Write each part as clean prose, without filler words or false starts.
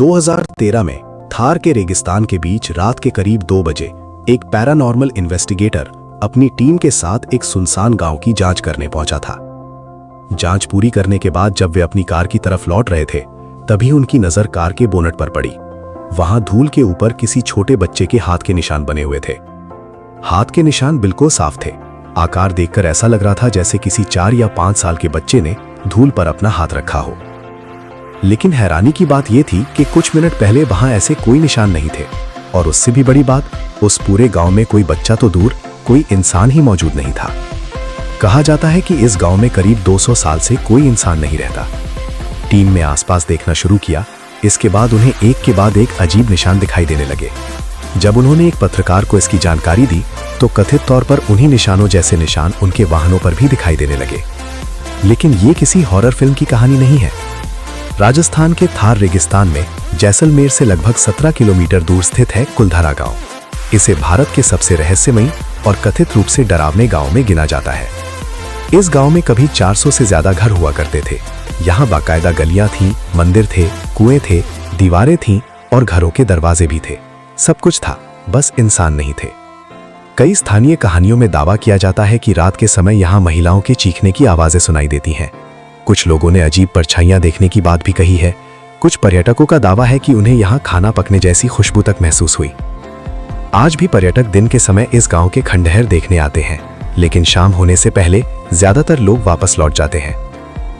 2013 में थार के रेगिस्तान के बीच रात के करीब 2 बजे एक पैरानॉर्मल इन्वेस्टिगेटर अपनी टीम के साथ एक सुनसान गांव की जांच करने पहुंचा था। जांच पूरी करने के बाद जब वे अपनी कार की तरफ लौट रहे थे, तभी उनकी नजर कार के बोनट पर पड़ी। वहां धूल के ऊपर किसी छोटे बच्चे के हाथ के निशान बने हुए थे। हाथ के निशान बिल्कुल साफ थे। आकार देखकर ऐसा लग रहा था जैसे किसी 4 या 5 साल के बच्चे ने धूल पर अपना हाथ रखा हो। लेकिन हैरानी की बात यह थी कि कुछ मिनट पहले वहां ऐसे कोई निशान नहीं थे, और उससे भी बड़ी बात, उस पूरे गांव में कोई बच्चा तो दूर, कोई इंसान ही मौजूद नहीं था। कहा जाता है कि इस गांव में करीब 200 साल से कोई इंसान नहीं रहता। टीम ने आसपास देखना शुरू किया। इसके बाद उन्हें एक के बाद एक अजीब निशान दिखाई देने लगे। जब उन्होंने एक पत्रकार को इसकी जानकारी दी, तो कथित तौर पर उन्हीं निशानों जैसे निशान उनके वाहनों पर भी दिखाई देने लगे। लेकिन ये किसी हॉरर फिल्म की कहानी नहीं है। राजस्थान के थार रेगिस्तान में जैसलमेर से लगभग 17 किलोमीटर दूर स्थित है कुलधरा गांव। इसे भारत के सबसे रहस्यमयी और कथित रूप से डरावने गांव में गिना जाता है। इस गांव में कभी 400 से ज्यादा घर हुआ करते थे। यहाँ बाकायदा गलियां थीं, मंदिर थे, कुएं थे, दीवारें थीं और घरों के दरवाजे भी थे। सब कुछ था, बस इंसान नहीं थे। कई स्थानीय कहानियों में दावा किया जाता है कि रात के समय यहाँ महिलाओं के चीखने की आवाजें सुनाई देती हैं। कुछ लोगों ने अजीब परछाइयां देखने की बात भी कही है। कुछ पर्यटकों का दावा है कि उन्हें यहाँ खाना पकने जैसी खुशबू तक महसूस हुई। आज भी पर्यटक दिन के समय इस गांव के खंडहर देखने आते हैं, लेकिन शाम होने से पहले ज्यादातर लोग वापस लौट जाते हैं।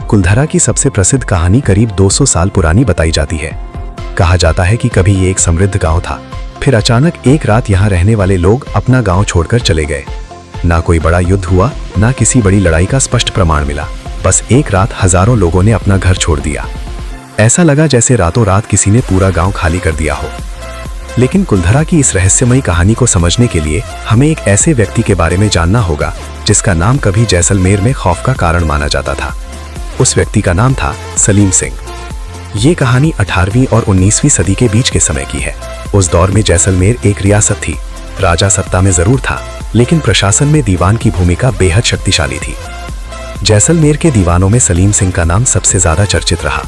कुलधरा की सबसे प्रसिद्ध कहानी करीब 200 साल पुरानी बताई जाती है। कहा जाता है कि कभी ये एक समृद्ध गांव था, फिर अचानक एक रात यहाँ रहने वाले लोग अपना गांव छोड़कर चले गए। ना कोई बड़ा युद्ध हुआ, ना किसी बड़ी लड़ाई का स्पष्ट प्रमाण मिला। बस एक रात हजारों लोगों ने अपना घर छोड़ दिया। ऐसा लगा जैसे रातों रात किसी ने पूरा गांव खाली कर दिया हो। लेकिन कुलधरा की इस रहस्यमयी कहानी को समझने के लिए हमें एक ऐसे व्यक्ति के बारे में जानना होगा जिसका नाम कभी जैसलमेर में खौफ का कारण माना जाता था। उस व्यक्ति का नाम था सलीम सिंह। ये कहानी 18वीं और 19वीं सदी के बीच के समय की है। उस दौर में जैसलमेर एक रियासत थी। राजा सत्ता में जरूर था, लेकिन प्रशासन में दीवान की भूमिका बेहद शक्तिशाली थी। जैसलमेर के दीवानों में सलीम सिंह का नाम सबसे ज्यादा चर्चित रहा।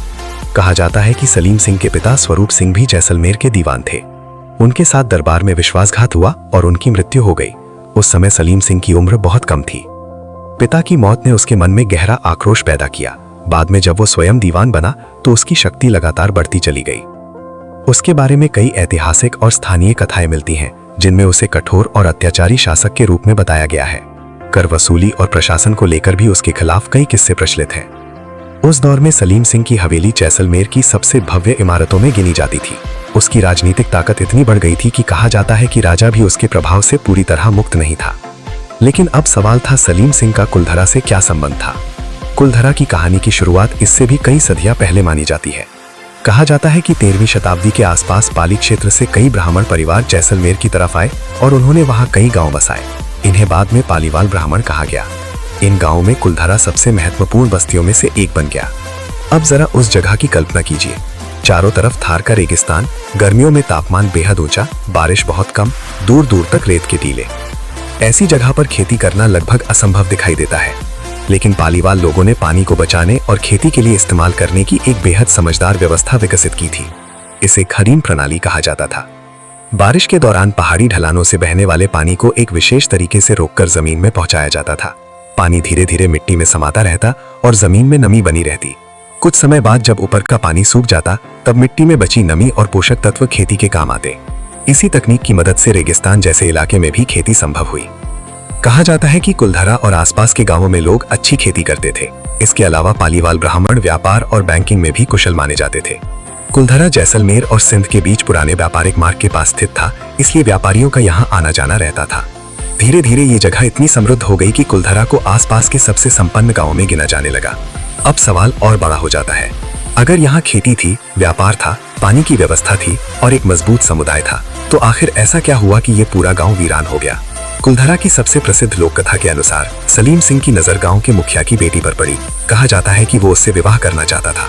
कहा जाता है कि सलीम सिंह के पिता स्वरूप सिंह भी जैसलमेर के दीवान थे। उनके साथ दरबार में विश्वासघात हुआ और उनकी मृत्यु हो गई। उस समय सलीम सिंह की उम्र बहुत कम थी। पिता की मौत ने उसके मन में गहरा आक्रोश पैदा किया। बाद में जब वो स्वयं दीवान बना, तो उसकी शक्ति लगातार बढ़ती चली गई। उसके बारे में कई ऐतिहासिक और स्थानीय कथाएं मिलती हैं, जिनमें उसे कठोर और अत्याचारी शासक के रूप में बताया गया है। कर वसूली और प्रशासन को लेकर भी उसके खिलाफ कई किस्से प्रचलित हैं। उस दौर में सलीम सिंह की हवेली जैसलमेर की सबसे भव्य इमारतों में गिनी जाती थी। उसकी राजनीतिक ताकत इतनी बढ़ गई थी कि कहा जाता है कि राजा भी उसके प्रभाव से पूरी तरह मुक्त नहीं था। लेकिन अब सवाल था, सलीम सिंह का कुलधरा से क्या संबंध था? कुलधरा की कहानी की शुरुआत इससे भी कई सदियां पहले मानी जाती है। कहा जाता है कि 13वीं शताब्दी के आसपास पाली क्षेत्र से कई ब्राह्मण परिवार जैसलमेर की तरफ आए और उन्होंने वहां कई गांव बसाए। इन्हें बाद में पालीवाल ब्राह्मण कहा गया। इन गांवों में कुलधरा सबसे महत्वपूर्ण बस्तियों में से एक बन गया। अब जरा उस जगह की कल्पना कीजिए। चारों तरफ थार का रेगिस्तान, गर्मियों में तापमान बेहद ऊंचा, बारिश बहुत कम, दूर दूर तक रेत के टीले। ऐसी जगह पर खेती करना लगभग असंभव दिखाई देता है। लेकिन पालीवाल लोगों ने पानी को बचाने और खेती के लिए इस्तेमाल करने की एक बेहद समझदार व्यवस्था विकसित की थी। इसे खरीन प्रणाली कहा जाता था। बारिश के दौरान पहाड़ी ढलानों से बहने वाले पानी को एक विशेष तरीके से रोककर जमीन में पहुंचाया जाता था। पानी धीरे धीरे मिट्टी में समाता रहता और जमीन में नमी बनी रहती। कुछ समय बाद जब ऊपर का पानी सूख जाता, तब मिट्टी में बची नमी और पोषक तत्व खेती के काम आते। इसी तकनीक की मदद से रेगिस्तान जैसे इलाके में भी खेती संभव हुई। कहा जाता है कि कुलधरा और आसपास के गांवों में लोग अच्छी खेती करते थे। इसके अलावा पालीवाल ब्राह्मण व्यापार और बैंकिंग में भी कुशल माने जाते थे। कुलधरा जैसलमेर और सिंध के बीच पुराने व्यापारिक मार्ग के पास स्थित था, इसलिए व्यापारियों का यहाँ आना जाना रहता था। धीरे धीरे ये जगह इतनी समृद्ध हो गई कि कुलधरा को आसपास के सबसे संपन्न गांवों में गिना जाने लगा। अब सवाल और बड़ा हो जाता है, अगर यहाँ खेती थी, व्यापार था, पानी की व्यवस्था थी और एक मजबूत समुदाय था, तो आखिर ऐसा क्या हुआ कि ये पूरा गांव वीरान हो गया? कुलधरा की सबसे प्रसिद्ध लोक कथा के अनुसार सलीम सिंह की नजर गांव के मुखिया की बेटी पर पड़ी। कहा जाता है कि वो उससे विवाह करना चाहता था।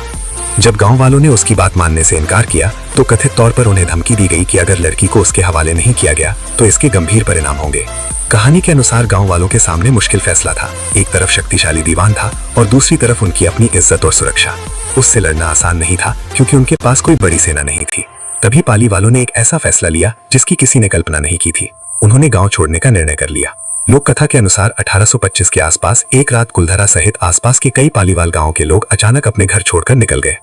जब गांव वालों ने उसकी बात मानने से इनकार किया, तो कथित तौर पर उन्हें धमकी दी गई कि अगर लड़की को उसके हवाले नहीं किया गया तो इसके गंभीर परिणाम होंगे। कहानी के अनुसार गांव वालों के सामने मुश्किल फैसला था। एक तरफ शक्तिशाली दीवान था और दूसरी तरफ उनकी अपनी इज्जत और सुरक्षा। उससे लड़ना आसान नहीं था क्योंकि उनके पास कोई बड़ी सेना नहीं थी। तभी पाली वालों ने एक ऐसा फैसला लिया जिसकी किसी ने कल्पना नहीं की थी। उन्होंने गांव छोड़ने का निर्णय कर लिया। लोक कथा के अनुसार 1825 के आसपास एक रात कुलधरा सहित आसपास के कई पालीवाल गांवों के लोग अचानक अपने घर छोड़कर निकल गए।